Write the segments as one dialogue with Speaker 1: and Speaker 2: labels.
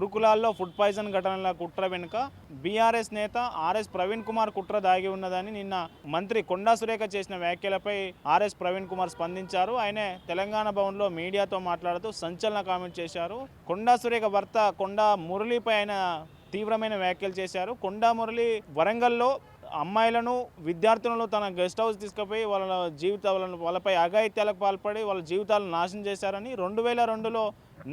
Speaker 1: గురుకులాల్లో food poison ఘటనల కుట్ర వెనుక బీఆర్ఎస్ నేత ఆర్ఎస్ ప్రవీణ్ కుమార్ కుట్ర దాగి ఉన్నదని నిన్న మంత్రి కొండా సురేఖ చేసిన వ్యాఖ్యలపై ఆర్ఎస్ ప్రవీణ్ కుమార్ స్పందించారు. ఆయనే తెలంగాణ భవన్లో మీడియాతో మాట్లాడుతూ సంచలన కామెంట్ చేశారు. కొండా సురేఖ భర్త కొండా మురళిపై ఆయన తీవ్రమైన వ్యాఖ్యలు చేశారు. కొండా మురళి వరంగల్లో అమ్మాయిలను విద్యార్థులను తన గెస్ట్ హౌస్ తీసుకుపోయి వాళ్ళపై అఘాయిత్యాలకు పాల్పడి వాళ్ళ జీవితాలను నాశనం చేశారని 2002లో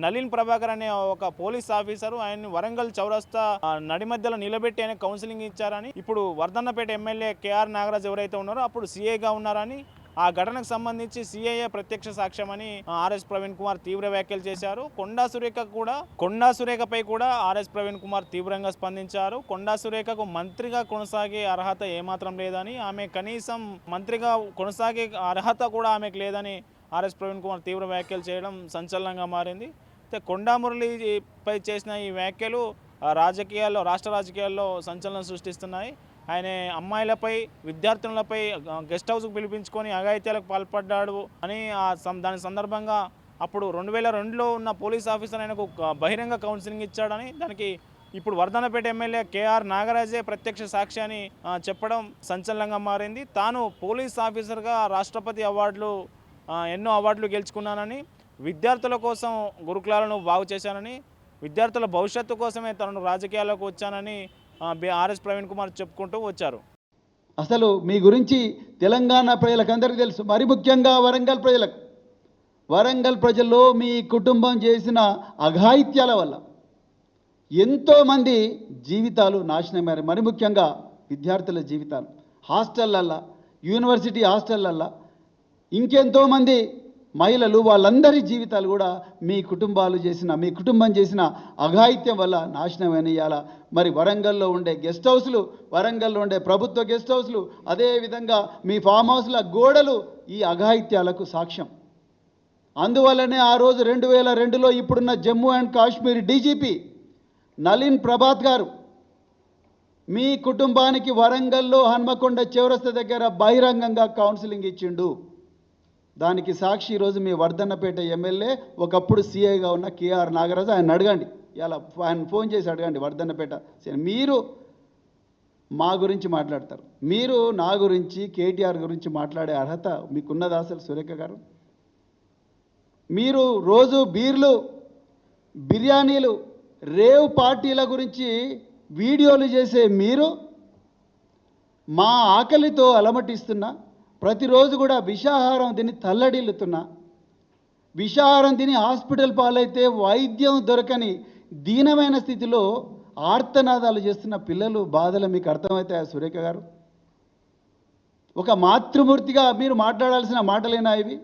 Speaker 1: నలిన్ ప్రభాకర్ అనే ఒక పోలీస్ ఆఫీసరు ఆయన్ని వరంగల్ చౌరస్తా నడి మధ్యలో నిలబెట్టి ఆయన కౌన్సిలింగ్ ఇచ్చారని, ఇప్పుడు వర్ధన్నపేట ఎమ్మెల్యే కేఆర్ నాగరాజ్ ఎవరైతే ఉన్నారో అప్పుడు సీఐగా ఉన్నారని, ఆ ఘటనకు సంబంధించి సీఐఏ ప్రత్యక్ష సాక్ష్యమని ఆర్ఎస్ ప్రవీణ్ కుమార్ తీవ్ర వ్యాఖ్యలు చేశారు. కొండా సురేఖపై కూడా ఆర్ఎస్ ప్రవీణ్ కుమార్ తీవ్రంగా స్పందించారు. కొండా సురేఖకు మంత్రిగా కొనసాగే అర్హత ఏమాత్రం లేదని, ఆమె కనీసం మంత్రిగా కొనసాగే అర్హత కూడా ఆమెకు లేదని ఆర్ఎస్ ప్రవీణ్ కుమార్ తీవ్ర వ్యాఖ్యలు చేయడం సంచలనంగా మారింది. అయితే కొండా మురళిపై చేసిన ఈ వ్యాఖ్యలు రాష్ట్ర రాజకీయాల్లో సంచలనం సృష్టిస్తున్నాయి. ఆయన అమ్మాయిలపై విద్యార్థినులపై గెస్ట్ హౌస్కు పిలిపించుకొని అఘాయిత్యాలకు పాల్పడ్డాడు అని దాని సందర్భంగా అప్పుడు 2002లో ఉన్న పోలీస్ ఆఫీసర్ ఆయనకు బహిరంగ కౌన్సిలింగ్ ఇచ్చాడని, దానికి ఇప్పుడు వర్ధన్నపేట ఎమ్మెల్యే కేఆర్ నాగరాజే ప్రత్యక్ష సాక్షి అని చెప్పడం సంచలనంగా మారింది. తాను పోలీస్ ఆఫీసర్గా రాష్ట్రపతి అవార్డులు ఎన్నో అవార్డులు గెలుచుకున్నానని, విద్యార్థుల కోసం గురుకులాలను బాగు చేశానని, విద్యార్థుల భవిష్యత్తు కోసమే తనను రాజకీయాల్లోకి వచ్చానని ఆర్ఎస్ ప్రవీణ్ కుమార్ చెప్పుకుంటూ వచ్చారు.
Speaker 2: అసలు మీ గురించి తెలంగాణ ప్రజలకు అందరికీ తెలుసు, మరి ముఖ్యంగా వరంగల్ ప్రజలకు. వరంగల్ ప్రజల్లో మీ కుటుంబం చేసిన అఘాయిత్యాల వల్ల ఎంతోమంది జీవితాలు నాశనమయ్యారు. మరి ముఖ్యంగా విద్యార్థుల జీవితాలు హాస్టళ్ళల్లో, యూనివర్సిటీ హాస్టళ్ళల్లో ఇంకెంతోమంది మహిళలు, వాళ్ళందరి జీవితాలు కూడా మీ కుటుంబం చేసిన అఘాయిత్యం వల్ల నాశనమైన ఇవాళ మరి వరంగల్లో ఉండే గెస్ట్ హౌస్లు, వరంగల్లో ఉండే ప్రభుత్వ గెస్ట్ హౌస్లు, అదేవిధంగా మీ ఫామ్ హౌస్ల గోడలు ఈ అఘాయిత్యాలకు సాక్ష్యం. అందువల్లనే ఆ రోజు 2002లో ఇప్పుడున్న జమ్మూ అండ్ కాశ్మీర్ డీజీపీ నలిన్ ప్రభాత్ గారు మీ కుటుంబానికి వరంగల్లో హన్మకొండ చౌరస్తా దగ్గర బహిరంగంగా కౌన్సిలింగ్ ఇచ్చిండు. దానికి సాక్షి ఈరోజు మీ వర్ధన్నపేట ఎమ్మెల్యే, ఒకప్పుడు సీఐగా ఉన్న కేఆర్ నాగరాజు. ఆయన అడగండి, ఇలా ఆయన ఫోన్ చేసి అడగండి వర్ధన్నపేట. మీరు మా గురించి మాట్లాడతారు, మీరు నా గురించి కేటీఆర్ గురించి మాట్లాడే అర్హత మీకున్నదా అసలు సురేఖ గారు? మీరు రోజు బీర్లు, బిర్యానీలు, రేవ్ పార్టీల గురించి వీడియోలు చేసే మీరు మా ఆకలితో అలమటిస్తున్నా, ప్రతిరోజు కూడా విషాహారం తిని తల్లడిల్లుతున్నా, విషాహారం తిని హాస్పిటల్ పాలైతే వైద్యం దొరకని దీనమైన స్థితిలో ఆర్తనాదాలు చేస్తున్న పిల్లలు బాధలు మీకు అర్థమవుతాయా సురేఖ గారు? ఒక మాతృమూర్తిగా మీరు మాట్లాడాల్సిన మాటలేనా ఇవి?